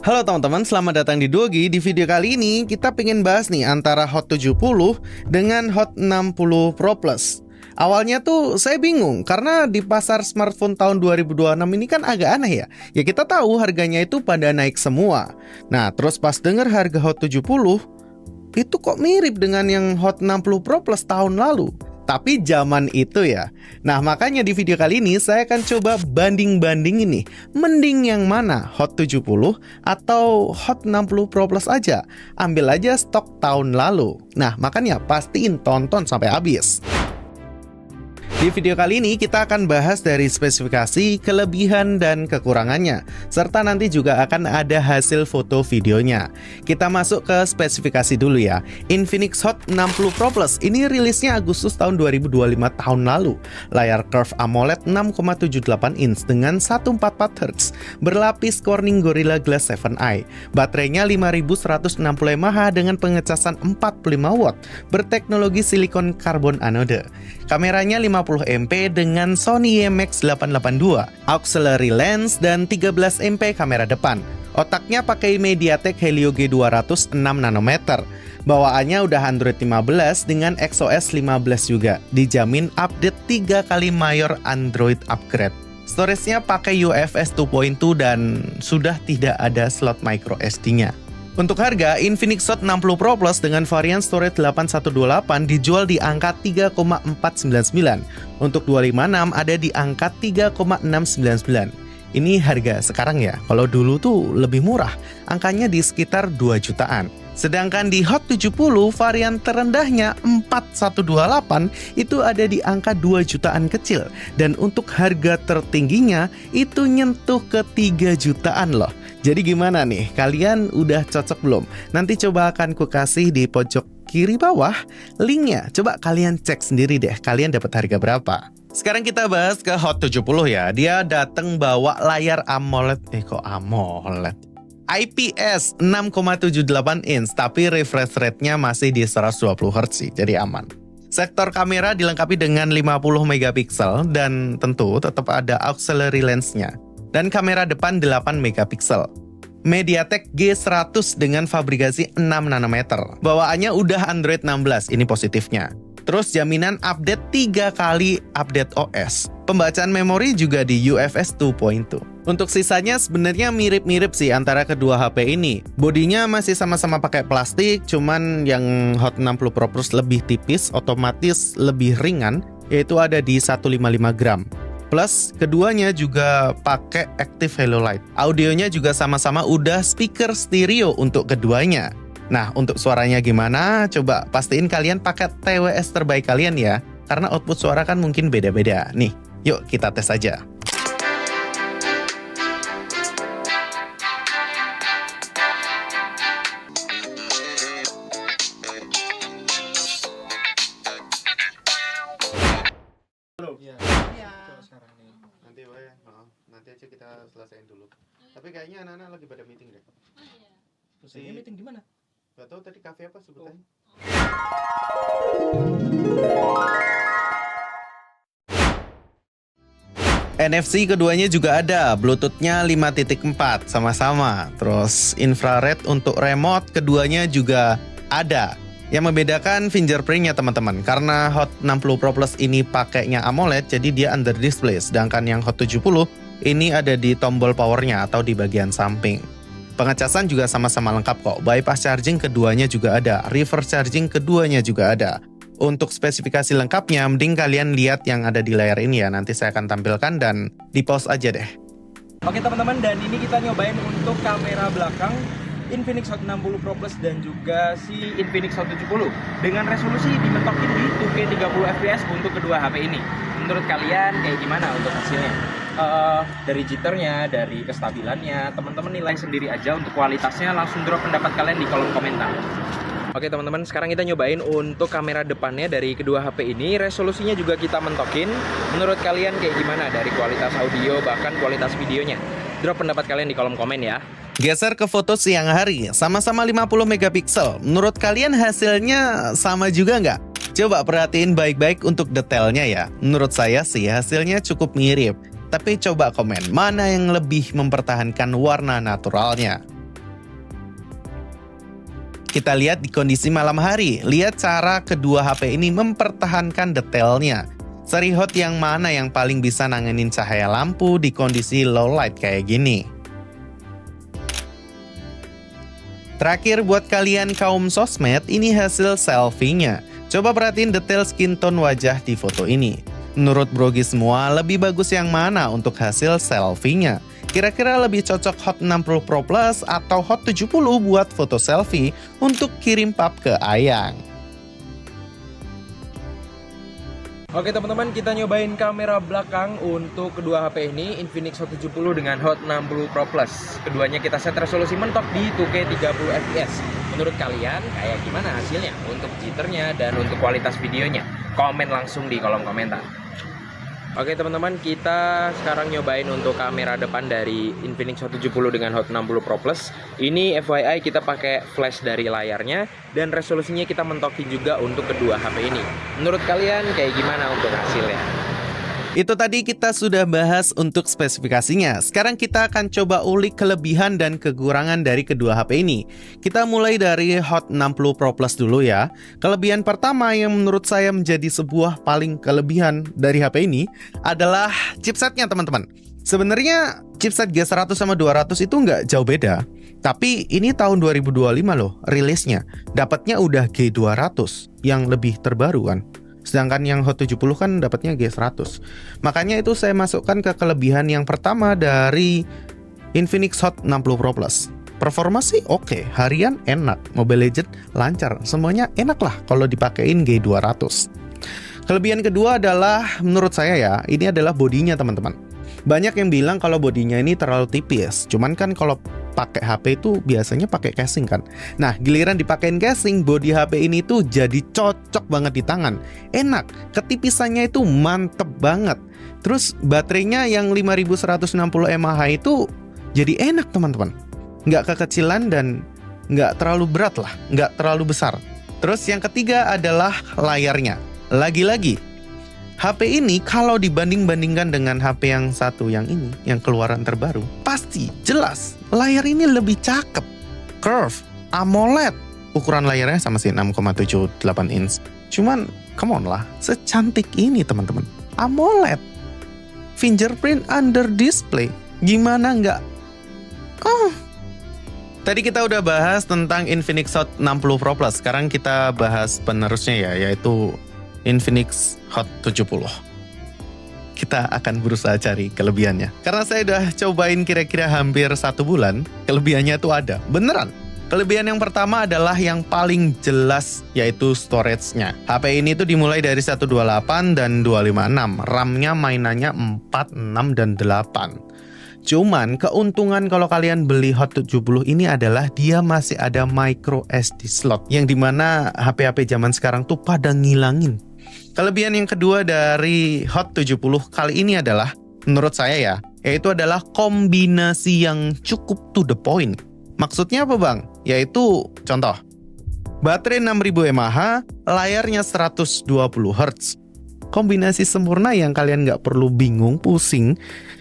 Halo teman-teman, selamat datang di Dogi. Di video kali ini kita pengen bahas nih antara Hot 70 dengan Hot 60 Pro Plus. Awalnya tuh saya bingung karena di pasar smartphone tahun 2026 ini kan agak aneh ya. Ya kita tahu harganya itu pada naik semua. Nah, terus pas denger harga Hot 70 itu kok mirip dengan yang Hot 60 Pro Plus tahun lalu. Tapi zaman itu ya. Nah makanya di video kali ini saya akan coba banding-banding ini. Mending yang mana? Hot 70 atau Hot 60 Pro Plus aja? Ambil aja stok tahun lalu. Nah makanya pastiin tonton sampai habis. Di video kali ini kita akan bahas dari spesifikasi, kelebihan, dan kekurangannya. Serta nanti juga akan ada hasil foto videonya. Kita masuk ke spesifikasi dulu ya. Infinix Hot 60 Pro Plus ini rilisnya Agustus tahun 2025 tahun lalu. Layar curve AMOLED 6,78 inch dengan 144 Hz. Berlapis Corning Gorilla Glass 7i. Baterainya 5160 mAh dengan pengecasan 45 watt. Berteknologi silikon karbon anode. Kameranya 50 MP dengan Sony IMX882, auxiliary lens, dan 13 MP kamera depan. Otaknya pakai MediaTek Helio G200 6 nanometer. Bawaannya udah Android 15 dengan XOS 15 juga. Dijamin update 3 kali mayor Android upgrade. Storage-nya pakai UFS 2.2 dan sudah tidak ada slot micro SD-nya. Untuk harga, Infinix Hot 60 Pro Plus dengan varian storage 8128 dijual di angka 3,499. Untuk 256 ada di angka 3,699. Ini harga sekarang ya, kalau dulu tuh lebih murah, angkanya di sekitar 2 jutaan. Sedangkan di Hot 70 varian terendahnya 4128 itu ada di angka 2 jutaan kecil. Dan untuk harga tertingginya itu nyentuh ke 3 jutaan loh. Jadi gimana nih? Kalian udah cocok belum? Nanti coba akan ku kasih di pojok kiri bawah linknya. Coba kalian cek sendiri deh, kalian dapat harga berapa. Sekarang kita bahas ke Hot 70 ya. Dia datang bawa layar AMOLED. Kok AMOLED? IPS 6,78 inch, tapi refresh rate-nya masih di 120 Hz sih, jadi aman. Sektor kamera dilengkapi dengan 50 megapiksel dan tentu tetap ada auxiliary lens-nya. Dan kamera depan 8 megapiksel. MediaTek G100 dengan fabrikasi 6 nanometer. Bawaannya udah Android 16, ini positifnya. Terus jaminan update 3 kali update OS. Pembacaan memori juga di UFS 2.2. Untuk sisanya sebenarnya mirip-mirip sih antara kedua HP ini. Bodinya masih sama-sama pakai plastik, cuman yang Hot 60 Pro Plus lebih tipis, otomatis lebih ringan, yaitu ada di 155 gram. Plus, keduanya juga pakai Active Halo Light. Audionya juga sama-sama udah speaker stereo untuk keduanya. Nah, untuk suaranya gimana? Coba pastiin kalian pakai TWS terbaik kalian ya. Karena output suara kan mungkin beda-beda. Nih, yuk kita tes aja. Sekarang nih. Nanti aja kita selesaiin dulu. Tapi kayaknya anak-anak lagi pada meeting deh. Ini meeting di mana? Gak tahu tadi kafe apa sebutannya. NFC keduanya juga ada, Bluetooth-nya 5.4 sama-sama. Terus infrared untuk remote keduanya juga ada. Yang membedakan fingerprint-nya teman-teman, karena Hot 60 Pro Plus ini pakainya AMOLED, jadi dia under display. Sedangkan yang Hot 70 ini ada di tombol powernya atau di bagian samping. Pengecasan juga sama-sama lengkap kok. Bypass charging keduanya juga ada, reverse charging keduanya juga ada. Untuk spesifikasi lengkapnya, mending kalian lihat yang ada di layar ini ya. Nanti saya akan tampilkan dan di pause aja deh. Oke teman-teman, dan ini kita nyobain untuk kamera belakang Infinix Hot 60 Pro Plus dan juga si Infinix Hot 70 dengan resolusi dimentokin di 2K 30 fps untuk kedua HP ini. Menurut kalian kayak gimana untuk hasilnya? Dari jitternya, dari kestabilannya, teman-teman nilai sendiri aja. Untuk kualitasnya langsung drop pendapat kalian di kolom komentar. Oke teman-teman, sekarang kita nyobain untuk kamera depannya dari kedua HP ini. Resolusinya juga kita mentokin. Menurut kalian kayak gimana dari kualitas audio bahkan kualitas videonya? Drop pendapat kalian di kolom komen ya. Geser ke foto siang hari, sama-sama 50 megapiksel. Menurut kalian hasilnya sama juga nggak? Coba perhatiin baik-baik untuk detailnya ya. Menurut saya sih hasilnya cukup mirip. Tapi coba komen, mana yang lebih mempertahankan warna naturalnya? Kita lihat di kondisi malam hari. Lihat cara kedua HP ini mempertahankan detailnya. Seri hot yang mana yang paling bisa nanganin cahaya lampu di kondisi low light kayak gini. Terakhir buat kalian kaum sosmed, ini hasil selfie-nya. Coba perhatiin detail skin tone wajah di foto ini. Menurut Brogi semua, lebih bagus yang mana untuk hasil selfie-nya? Kira-kira lebih cocok Hot 60 Pro Plus atau Hot 70 buat foto selfie untuk kirim pap ke Ayang? Oke teman-teman, kita nyobain kamera belakang untuk kedua HP ini, Infinix Hot 70 dengan Hot 60 Pro Plus. Keduanya kita set resolusi mentok di 2K 30 fps. Menurut kalian kayak gimana hasilnya untuk jitternya dan untuk kualitas videonya? Komen langsung di kolom komentar. Oke teman-teman, kita sekarang nyobain untuk kamera depan dari Infinix Hot 70 dengan Hot 60 Pro Plus. Ini FYI kita pakai flash dari layarnya dan resolusinya kita mentokin juga untuk kedua HP ini. Menurut kalian kayak gimana untuk hasilnya? Itu tadi kita sudah bahas untuk spesifikasinya. Sekarang kita akan coba ulik kelebihan dan kekurangan dari kedua HP ini. Kita mulai dari Hot 60 Pro Plus dulu ya. Kelebihan pertama yang menurut saya menjadi sebuah paling kelebihan dari HP ini adalah chipsetnya teman-teman. Sebenarnya chipset G100 sama 200 itu nggak jauh beda. Tapi ini tahun 2025 loh rilisnya. Dapatnya udah G200 yang lebih terbaru kan. Sedangkan yang Hot 70 kan dapatnya G100. Makanya itu saya masukkan ke kelebihan yang pertama dari Infinix Hot 60 Pro Plus. Performa sih oke, harian enak, Mobile Legends lancar, semuanya enak lah kalau dipakein G200. Kelebihan kedua adalah menurut saya ya, ini adalah bodinya teman-teman. Banyak yang bilang kalau bodinya ini terlalu tipis. Cuman kan kalau pakai HP itu biasanya pakai casing kan. Nah, giliran dipakein casing, bodi HP ini tuh jadi cocok banget di tangan. Enak, ketipisannya itu mantep banget. Terus baterainya yang 5160 mAh itu jadi enak teman-teman. Nggak kekecilan dan nggak terlalu berat lah, nggak terlalu besar. Terus yang ketiga adalah layarnya. Lagi-lagi HP ini kalau dibanding-bandingkan dengan HP yang satu yang ini, yang keluaran terbaru, pasti jelas layar ini lebih cakep. Curve, AMOLED, ukuran layarnya sama sih 6,78 inch. Cuman, come on lah, secantik ini teman-teman. AMOLED, fingerprint under display, gimana nggak? Tadi kita udah bahas tentang Infinix Hot 60 Pro Plus. Sekarang kita bahas penerusnya ya, yaitu Infinix Hot 70. Kita akan berusaha cari kelebihannya. Karena saya udah cobain kira-kira hampir 1 bulan, kelebihannya tuh ada. Beneran. Kelebihan yang pertama adalah yang paling jelas, yaitu storage-nya. HP ini tuh dimulai dari 128 dan 256. RAM-nya mainannya 4, 6, dan 8. Cuman keuntungan kalau kalian beli Hot 70 ini adalah dia masih ada micro SD slot. Yang dimana HP-HP zaman sekarang tuh pada ngilangin. Kelebihan yang kedua dari Hot 70 kali ini adalah, menurut saya ya, yaitu adalah kombinasi yang cukup to the point. Maksudnya apa bang? Yaitu contoh, baterai 6000 mAh, layarnya 120 Hz. Kombinasi sempurna yang kalian nggak perlu bingung, pusing,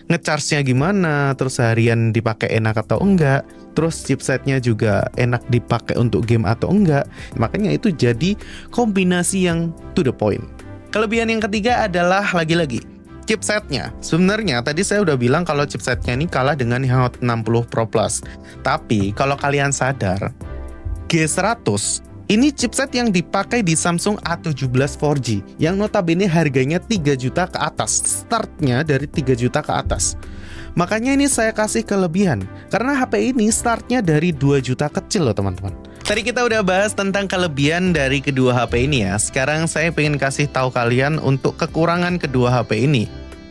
ngecharge-nya gimana, terus harian dipakai enak atau enggak, terus chipsetnya juga enak dipakai untuk game atau enggak. Makanya itu jadi kombinasi yang to the point. Kelebihan yang ketiga adalah lagi-lagi chipsetnya. Sebenarnya tadi saya udah bilang kalau chipsetnya ini kalah dengan yang Hot 60 Pro Plus. Tapi kalau kalian sadar, G100 ini chipset yang dipakai di Samsung A17 4G yang notabene harganya 3 juta ke atas. Startnya dari 3 juta ke atas. Makanya ini saya kasih kelebihan. Karena HP ini startnya dari 2 juta kecil loh teman-teman. Tadi kita udah bahas tentang kelebihan dari kedua HP ini ya. Sekarang saya pengen kasih tahu kalian untuk kekurangan kedua HP ini.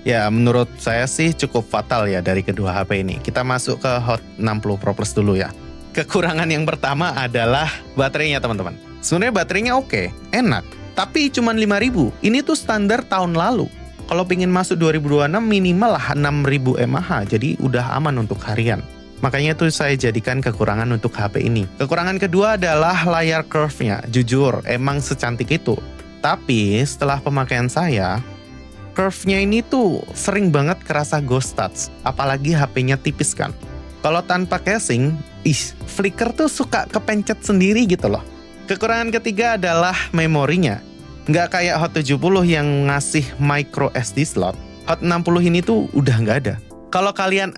Ya menurut saya sih cukup fatal ya dari kedua HP ini. Kita masuk ke Hot 60 Pro Plus dulu ya. Kekurangan yang pertama adalah baterainya teman-teman. Sebenarnya baterainya oke, enak. Tapi cuma 5000. Ini tuh standar tahun lalu. Kalau pengen masuk 2026 minimal lah 6000 mAh. Jadi udah aman untuk harian. Makanya tuh saya jadikan kekurangan untuk HP ini. Kekurangan kedua adalah layar curve-nya. Jujur, emang secantik itu. Tapi setelah pemakaian saya, curve-nya ini tuh sering banget kerasa ghost touch. Apalagi HP-nya tipis kan. Kalau tanpa casing, flicker tuh suka kepencet sendiri gitu loh. Kekurangan ketiga adalah memorinya. Nggak kayak Hot 70 yang ngasih micro SD slot, Hot 60 ini tuh udah nggak ada. Kalau kalian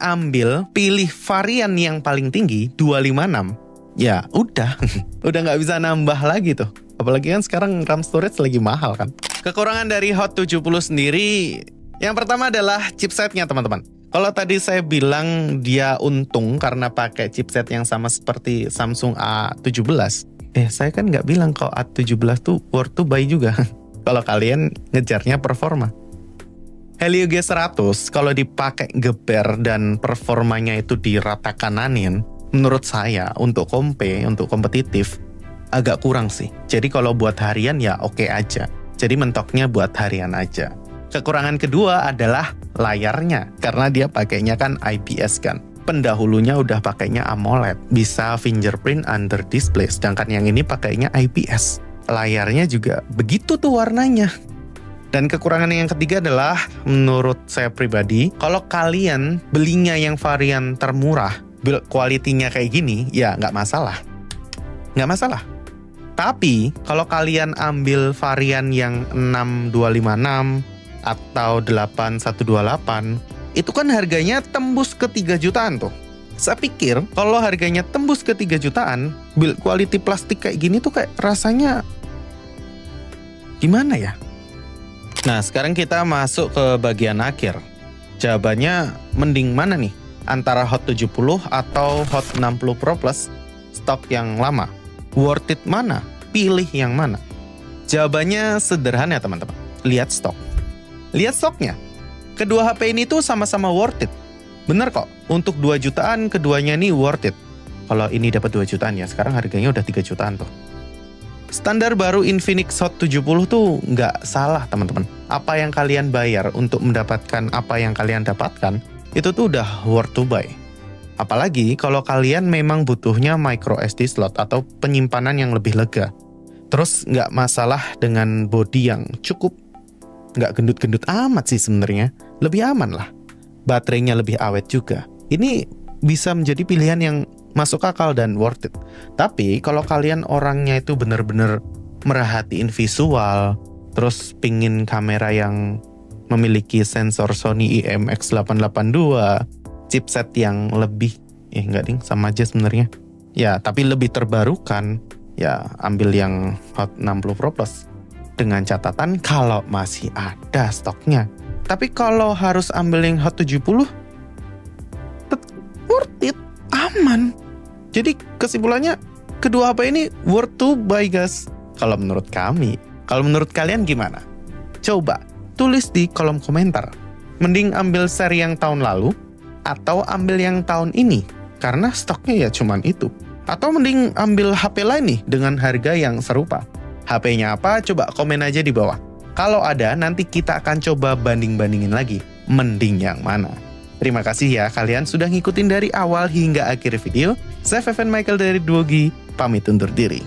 pilih varian yang paling tinggi, 256, ya udah, udah nggak bisa nambah lagi tuh. Apalagi kan sekarang RAM storage lagi mahal kan. Kekurangan dari Hot 70 sendiri, yang pertama adalah chipsetnya teman-teman. Kalau tadi saya bilang dia untung karena pakai chipset yang sama seperti Samsung A17, saya kan nggak bilang kalau A17 tuh worth to buy juga. Kalau kalian ngejarnya performa. Helio G100 kalau dipakai geber dan performanya itu dirata kananin, menurut saya untuk kompetitif agak kurang sih. Jadi kalau buat harian ya oke aja. Jadi mentoknya buat harian aja. Kekurangan kedua adalah layarnya, karena dia pakainya kan IPS kan. Pendahulunya udah pakainya AMOLED, bisa fingerprint under display, sedangkan yang ini pakainya IPS. Layarnya juga begitu tuh warnanya. Dan kekurangan yang ketiga adalah, menurut saya pribadi, kalau kalian belinya yang varian termurah, build quality-nya kayak gini, ya nggak masalah. Nggak masalah. Tapi, kalau kalian ambil varian yang 6256 atau 8128, itu kan harganya tembus ke 3 jutaan tuh. Saya pikir, kalau harganya tembus ke 3 jutaan, build quality plastik kayak gini tuh kayak rasanya gimana ya? Nah, sekarang kita masuk ke bagian akhir. Jawabannya mending mana nih? Antara Hot 70 atau Hot 60 Pro Plus stok yang lama? Worth it mana? Pilih yang mana? Jawabannya sederhana ya teman-teman. Lihat stok. Lihat stoknya. Kedua HP ini tuh sama-sama worth it. Bener kok, untuk 2 jutaan keduanya nih worth it. Kalau ini dapat 2 jutaan ya, sekarang harganya udah 3 jutaan tuh. Standar baru Infinix Hot 70 tuh nggak salah teman-teman. Apa yang kalian bayar untuk mendapatkan apa yang kalian dapatkan, itu tuh udah worth to buy. Apalagi kalau kalian memang butuhnya micro SD slot atau penyimpanan yang lebih lega. Terus nggak masalah dengan body yang cukup, nggak gendut-gendut amat sih sebenarnya. Lebih aman lah. Baterainya lebih awet juga. Ini bisa menjadi pilihan yang masuk akal dan worth it. Tapi kalau kalian orangnya itu bener-bener merhatiin visual, terus pingin kamera yang memiliki sensor Sony IMX882, chipset yang lebih, enggak ding, sama aja sebenarnya. Ya, tapi lebih terbarukan, ya ambil yang Hot 60 Pro Plus. Dengan catatan kalau masih ada stoknya. Tapi kalau harus ambil yang Hot 70, worth it, aman. Jadi kesimpulannya, kedua HP ini worth to buy guys. Kalau menurut kami. Kalau menurut kalian gimana? Coba tulis di kolom komentar. Mending ambil seri yang tahun lalu atau ambil yang tahun ini? Karena stoknya ya cuman itu. Atau mending ambil HP lain nih dengan harga yang serupa. HP-nya apa? Coba komen aja di bawah. Kalau ada, nanti kita akan coba banding-bandingin lagi. Mending yang mana? Terima kasih ya kalian sudah ngikutin dari awal hingga akhir video. Saya Feven Michael dari Duogi, pamit undur diri.